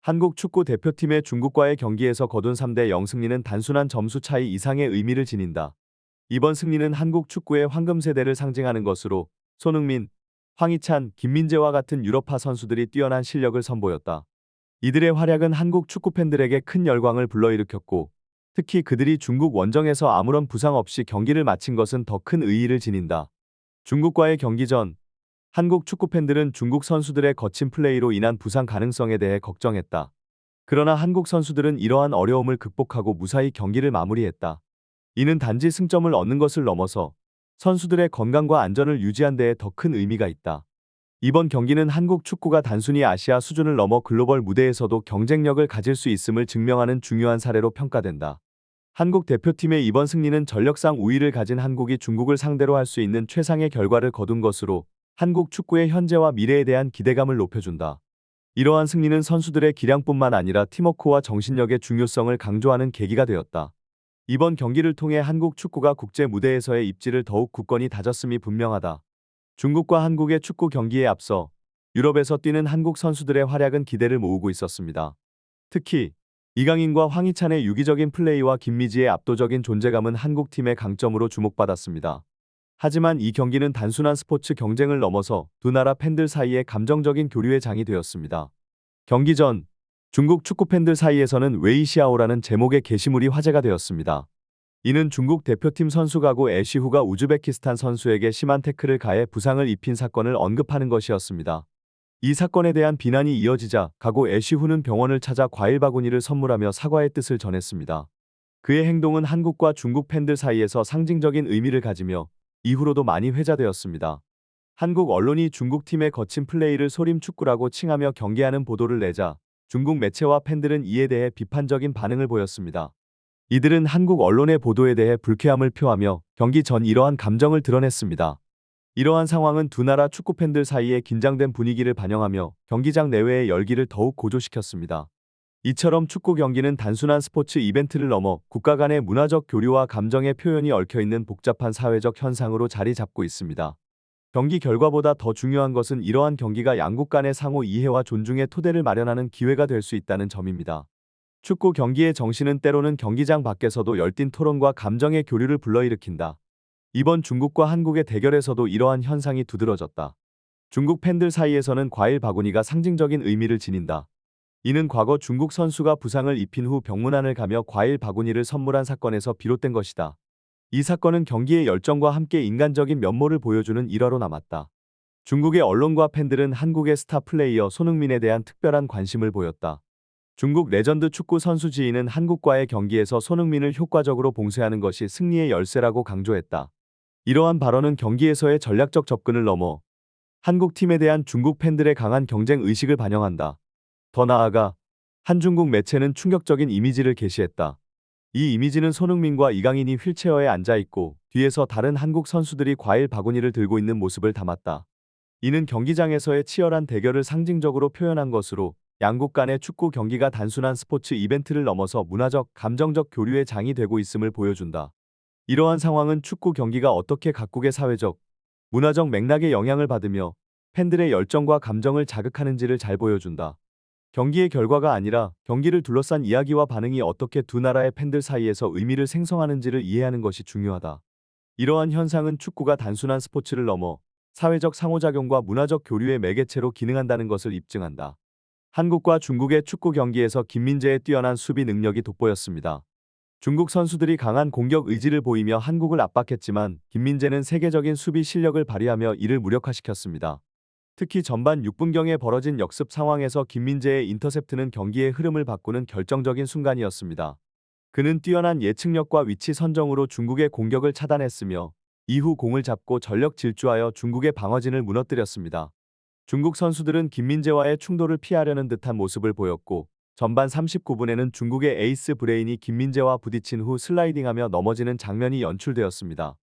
한국 축구 대표팀의 중국과의 경기에서 거둔 3대 0 승리는 단순한 점수 차이 이상의 의미를 지닌다. 이번 승리는 한국 축구의 황금 세대를 상징하는 것으로 손흥민, 황희찬, 김민재와 같은 유럽파 선수들이 뛰어난 실력을 선보였다. 이들의 활약은 한국 축구 팬들에게 큰 열광을 불러일으켰고, 특히 그들이 중국 원정에서 아무런 부상 없이 경기를 마친 것은 더 큰 의의를 지닌다. 중국과의 경기 전 한국 축구 팬들은 중국 선수들의 거친 플레이로 인한 부상 가능성에 대해 걱정했다. 그러나 한국 선수들은 이러한 어려움을 극복하고 무사히 경기를 마무리했다. 이는 단지 승점을 얻는 것을 넘어서 선수들의 건강과 안전을 유지한 데에 더 큰 의미가 있다. 이번 경기는 한국 축구가 단순히 아시아 수준을 넘어 글로벌 무대에서도 경쟁력을 가질 수 있음을 증명하는 중요한 사례로 평가된다. 한국 대표팀의 이번 승리는 전력상 우위를 가진 한국이 중국을 상대로 할 수 있는 최상의 결과를 거둔 것으로 한국 축구의 현재와 미래에 대한 기대감을 높여준다. 이러한 승리는 선수들의 기량뿐만 아니라 팀워크와 정신력의 중요성을 강조하는 계기가 되었다. 이번 경기를 통해 한국 축구가 국제 무대에서의 입지를 더욱 굳건히 다졌음이 분명하다. 중국과 한국의 축구 경기에 앞서 유럽에서 뛰는 한국 선수들의 활약은 기대를 모으고 있었습니다. 특히 이강인과 황희찬의 유기적인 플레이와 김미지의 압도적인 존재감은 한국 팀의 강점으로 주목받았습니다. 하지만 이 경기는 단순한 스포츠 경쟁을 넘어서 두 나라 팬들 사이의 감정적인 교류의 장이 되었습니다. 경기 전 중국 축구 팬들 사이에서는 웨이시아오라는 제목의 게시물이 화제가 되었습니다. 이는 중국 대표팀 선수 가구 애쉬후가 우즈베키스탄 선수에게 심한 태클을 가해 부상을 입힌 사건을 언급하는 것이었습니다. 이 사건에 대한 비난이 이어지자 가구 애쉬후는 병원을 찾아 과일 바구니를 선물하며 사과의 뜻을 전했습니다. 그의 행동은 한국과 중국 팬들 사이에서 상징적인 의미를 가지며 이후로도 많이 회자되었습니다. 한국 언론이 중국 팀의 거친 플레이를 소림 축구라고 칭하며 경계하는 보도를 내자 중국 매체와 팬들은 이에 대해 비판적인 반응을 보였습니다. 이들은 한국 언론의 보도에 대해 불쾌함을 표하며 경기 전 이러한 감정을 드러냈습니다. 이러한 상황은 두 나라 축구 팬들 사이의 긴장된 분위기를 반영하며 경기장 내외의 열기를 더욱 고조시켰습니다. 이처럼 축구 경기는 단순한 스포츠 이벤트를 넘어 국가 간의 문화적 교류와 감정의 표현이 얽혀있는 복잡한 사회적 현상으로 자리 잡고 있습니다. 경기 결과보다 더 중요한 것은 이러한 경기가 양국 간의 상호 이해와 존중의 토대를 마련하는 기회가 될 수 있다는 점입니다. 축구 경기의 정신은 때로는 경기장 밖에서도 열띤 토론과 감정의 교류를 불러일으킨다. 이번 중국과 한국의 대결에서도 이러한 현상이 두드러졌다. 중국 팬들 사이에서는 과일 바구니가 상징적인 의미를 지닌다. 이는 과거 중국 선수가 부상을 입힌 후 병문안을 가며 과일 바구니를 선물한 사건에서 비롯된 것이다. 이 사건은 경기의 열정과 함께 인간적인 면모를 보여주는 일화로 남았다. 중국의 언론과 팬들은 한국의 스타 플레이어 손흥민에 대한 특별한 관심을 보였다. 중국 레전드 축구 선수 지인은 한국과의 경기에서 손흥민을 효과적으로 봉쇄하는 것이 승리의 열쇠라고 강조했다. 이러한 발언은 경기에서의 전략적 접근을 넘어 한국 팀에 대한 중국 팬들의 강한 경쟁 의식을 반영한다. 더 나아가 한 중국 매체는 충격적인 이미지를 게시했다. 이 이미지는 손흥민과 이강인이 휠체어에 앉아 있고 뒤에서 다른 한국 선수들이 과일 바구니를 들고 있는 모습을 담았다. 이는 경기장에서의 치열한 대결을 상징적으로 표현한 것으로 양국 간의 축구 경기가 단순한 스포츠 이벤트를 넘어서 문화적, 감정적 교류의 장이 되고 있음을 보여준다. 이러한 상황은 축구 경기가 어떻게 각국의 사회적, 문화적 맥락에 영향을 받으며 팬들의 열정과 감정을 자극하는지를 잘 보여준다. 경기의 결과가 아니라 경기를 둘러싼 이야기와 반응이 어떻게 두 나라의 팬들 사이에서 의미를 생성하는지를 이해하는 것이 중요하다. 이러한 현상은 축구가 단순한 스포츠를 넘어 사회적 상호작용과 문화적 교류의 매개체로 기능한다는 것을 입증한다. 한국과 중국의 축구 경기에서 김민재의 뛰어난 수비 능력이 돋보였습니다. 중국 선수들이 강한 공격 의지를 보이며 한국을 압박했지만 김민재는 세계적인 수비 실력을 발휘하며 이를 무력화시켰습니다. 특히 전반 6분경에 벌어진 역습 상황에서 김민재의 인터셉트는 경기의 흐름을 바꾸는 결정적인 순간이었습니다. 그는 뛰어난 예측력과 위치 선정으로 중국의 공격을 차단했으며 이후 공을 잡고 전력 질주하여 중국의 방어진을 무너뜨렸습니다. 중국 선수들은 김민재와의 충돌을 피하려는 듯한 모습을 보였고 전반 39분에는 중국의 에이스 브레인이 김민재와 부딪힌 후 슬라이딩하며 넘어지는 장면이 연출되었습니다.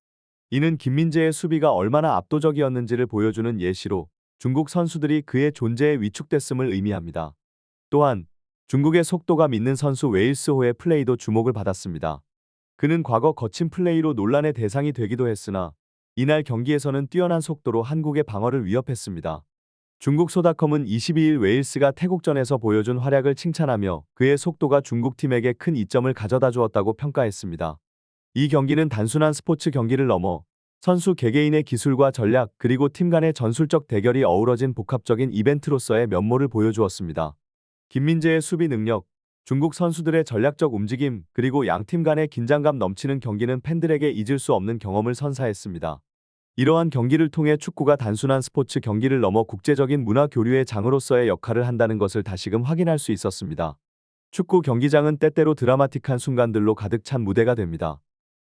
이는 김민재의 수비가 얼마나 압도적이었는지를 보여주는 예시로 중국 선수들이 그의 존재에 위축됐음을 의미합니다. 또한 중국의 속도가 믿는 선수 웨일스호의 플레이도 주목을 받았습니다. 그는 과거 거친 플레이로 논란의 대상이 되기도 했으나 이날 경기에서는 뛰어난 속도로 한국의 방어를 위협했습니다. 중국 소다컴은 22일 웨일스가 태국전에서 보여준 활약을 칭찬하며 그의 속도가 중국팀에게 큰 이점을 가져다 주었다고 평가했습니다. 이 경기는 단순한 스포츠 경기를 넘어 선수 개개인의 기술과 전략 그리고 팀 간의 전술적 대결이 어우러진 복합적인 이벤트로서의 면모를 보여주었습니다. 김민재의 수비 능력, 중국 선수들의 전략적 움직임, 그리고 양팀 간의 긴장감 넘치는 경기는 팬들에게 잊을 수 없는 경험을 선사했습니다. 이러한 경기를 통해 축구가 단순한 스포츠 경기를 넘어 국제적인 문화 교류의 장으로서의 역할을 한다는 것을 다시금 확인할 수 있었습니다. 축구 경기장은 때때로 드라마틱한 순간들로 가득 찬 무대가 됩니다.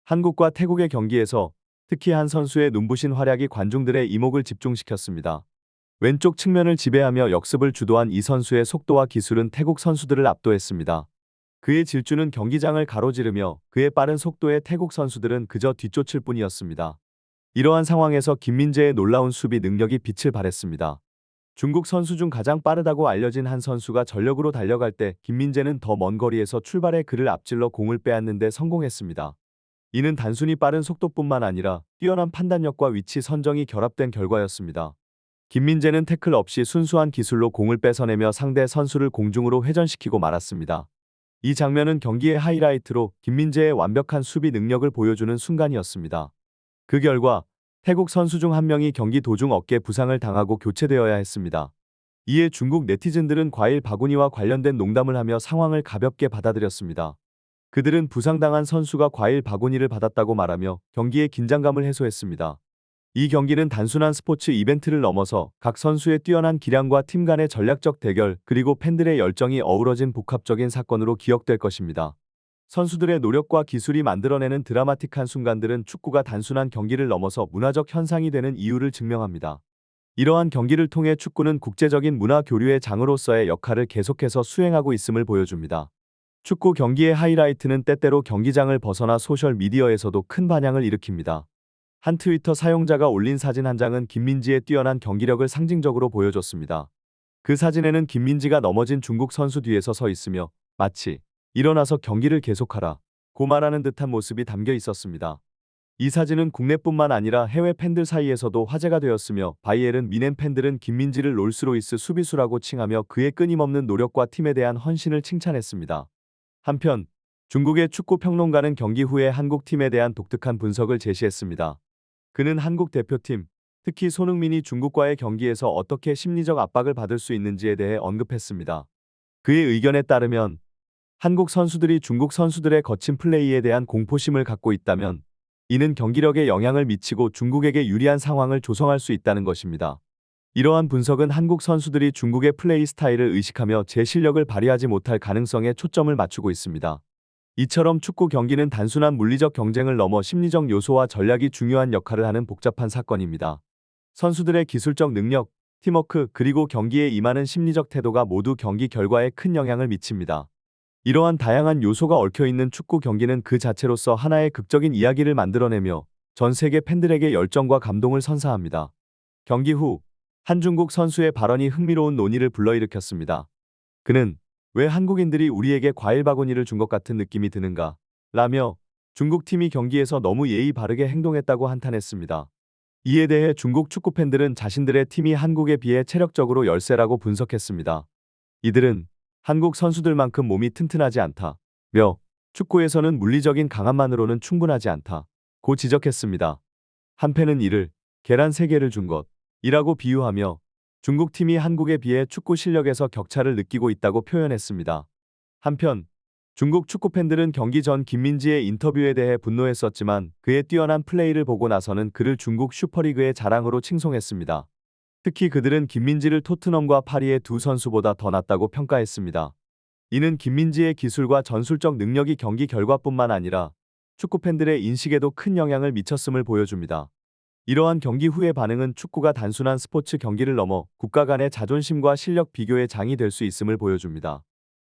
한국과 태국의 경기에서 특히 한 선수의 눈부신 활약이 관중들의 이목을 집중시켰습니다. 왼쪽 측면을 지배하며 역습을 주도한 이 선수의 속도와 기술은 태국 선수들을 압도했습니다. 그의 질주는 경기장을 가로지르며 그의 빠른 속도에 태국 선수들은 그저 뒤쫓을 뿐이었습니다. 이러한 상황에서 김민재의 놀라운 수비 능력이 빛을 발했습니다. 중국 선수 중 가장 빠르다고 알려진 한 선수가 전력으로 달려갈 때 김민재는 더 먼 거리에서 출발해 그를 앞질러 공을 빼앗는 데 성공했습니다. 이는 단순히 빠른 속도뿐만 아니라 뛰어난 판단력과 위치 선정이 결합된 결과였습니다. 김민재는 태클 없이 순수한 기술로 공을 뺏어내며 상대 선수를 공중으로 회전시키고 말았습니다. 이 장면은 경기의 하이라이트로 김민재의 완벽한 수비 능력을 보여주는 순간이었습니다. 그 결과 태국 선수 중 한 명이 경기 도중 어깨 부상을 당하고 교체되어야 했습니다. 이에 중국 네티즌들은 과일 바구니와 관련된 농담을 하며 상황을 가볍게 받아들였습니다. 그들은 부상당한 선수가 과일 바구니를 받았다고 말하며 경기의 긴장감을 해소했습니다. 이 경기는 단순한 스포츠 이벤트를 넘어서 각 선수의 뛰어난 기량과 팀 간의 전략적 대결 그리고 팬들의 열정이 어우러진 복합적인 사건으로 기억될 것입니다. 선수들의 노력과 기술이 만들어내는 드라마틱한 순간들은 축구가 단순한 경기를 넘어서 문화적 현상이 되는 이유를 증명합니다. 이러한 경기를 통해 축구는 국제적인 문화 교류의 장으로서의 역할을 계속해서 수행하고 있음을 보여줍니다. 축구 경기의 하이라이트는 때때로 경기장을 벗어나 소셜미디어에서도 큰 반향을 일으킵니다. 한 트위터 사용자가 올린 사진 한 장은 김민지의 뛰어난 경기력을 상징적으로 보여줬습니다. 그 사진에는 김민지가 넘어진 중국 선수 뒤에서 서 있으며 마치 일어나서 경기를 계속하라 고 말하는 듯한 모습이 담겨 있었습니다. 이 사진은 국내뿐만 아니라 해외 팬들 사이에서도 화제가 되었으며 바이에른 미넨 팬들은 김민지를 롤스로이스 수비수라고 칭하며 그의 끊임없는 노력과 팀에 대한 헌신을 칭찬했습니다. 한편 중국의 축구 평론가는 경기 후에 한국 팀에 대한 독특한 분석을 제시했습니다. 그는 한국 대표팀, 특히 손흥민이 중국과의 경기에서 어떻게 심리적 압박을 받을 수 있는지에 대해 언급했습니다. 그의 의견에 따르면 한국 선수들이 중국 선수들의 거친 플레이에 대한 공포심을 갖고 있다면 이는 경기력에 영향을 미치고 중국에게 유리한 상황을 조성할 수 있다는 것입니다. 이러한 분석은 한국 선수들이 중국의 플레이 스타일을 의식하며 제 실력을 발휘하지 못할 가능성에 초점을 맞추고 있습니다. 이처럼 축구 경기는 단순한 물리적 경쟁을 넘어 심리적 요소와 전략이 중요한 역할을 하는 복잡한 사건입니다. 선수들의 기술적 능력, 팀워크 그리고 경기에 임하는 심리적 태도가 모두 경기 결과에 큰 영향을 미칩니다. 이러한 다양한 요소가 얽혀있는 축구 경기는 그 자체로서 하나의 극적인 이야기를 만들어내며 전 세계 팬들에게 열정과 감동을 선사합니다. 경기 후 한 중국 선수의 발언이 흥미로운 논의를 불러일으켰습니다. 그는 왜 한국인들이 우리에게 과일 바구니를 준 것 같은 느낌이 드는가? 라며 중국 팀이 경기에서 너무 예의 바르게 행동했다고 한탄했습니다. 이에 대해 중국 축구 팬들은 자신들의 팀이 한국에 비해 체력적으로 열세라고 분석했습니다. 이들은 한국 선수들만큼 몸이 튼튼하지 않다며 축구에서는 물리적인 강함만으로는 충분하지 않다고 지적했습니다. 한 팬은 이를 계란 3개를 준 것이라고 비유하며 중국 팀이 한국에 비해 축구 실력에서 격차를 느끼고 있다고 표현했습니다. 한편 중국 축구 팬들은 경기 전 김민지의 인터뷰에 대해 분노했었지만 그의 뛰어난 플레이를 보고 나서는 그를 중국 슈퍼리그의 자랑으로 칭송했습니다. 특히 그들은 김민지를 토트넘과 파리의 두 선수보다 더 낫다고 평가했습니다. 이는 김민지의 기술과 전술적 능력이 경기 결과뿐만 아니라 축구 팬들의 인식에도 큰 영향을 미쳤음을 보여줍니다. 이러한 경기 후의 반응은 축구가 단순한 스포츠 경기를 넘어 국가 간의 자존심과 실력 비교의 장이 될 수 있음을 보여줍니다.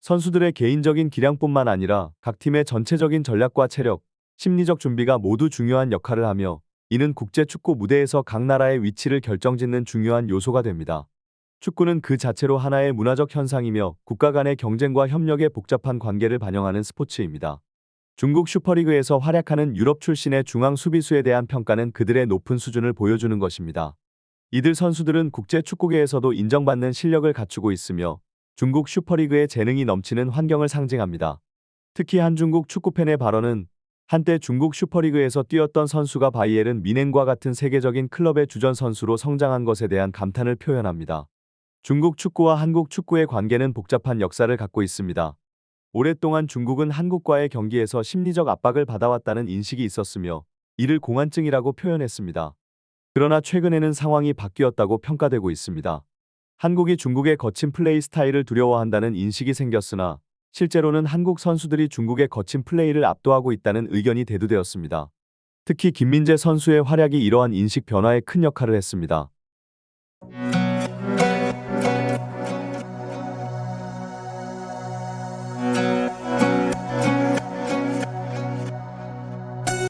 선수들의 개인적인 기량뿐만 아니라 각 팀의 전체적인 전략과 체력, 심리적 준비가 모두 중요한 역할을 하며 이는 국제 축구 무대에서 각 나라의 위치를 결정짓는 중요한 요소가 됩니다. 축구는 그 자체로 하나의 문화적 현상이며 국가 간의 경쟁과 협력의 복잡한 관계를 반영하는 스포츠입니다. 중국 슈퍼리그에서 활약하는 유럽 출신의 중앙 수비수에 대한 평가는 그들의 높은 수준을 보여주는 것입니다. 이들 선수들은 국제 축구계에서도 인정받는 실력을 갖추고 있으며 중국 슈퍼리그의 재능이 넘치는 환경을 상징합니다. 특히 한 중국 축구팬의 발언은 한때 중국 슈퍼리그에서 뛰었던 선수가 바이에른 미넨과 같은 세계적인 클럽의 주전 선수로 성장한 것에 대한 감탄을 표현합니다. 중국 축구와 한국 축구의 관계는 복잡한 역사를 갖고 있습니다. 오랫동안 중국은 한국과의 경기에서 심리적 압박을 받아왔다는 인식이 있었으며 이를 공안증이라고 표현했습니다. 그러나 최근에는 상황이 바뀌었다고 평가되고 있습니다. 한국이 중국의 거친 플레이 스타일을 두려워한다는 인식이 생겼으나 실제로는 한국 선수들이 중국의 거친 플레이를 압도하고 있다는 의견이 대두되었습니다. 특히 김민재 선수의 활약이 이러한 인식 변화에 큰 역할을 했습니다.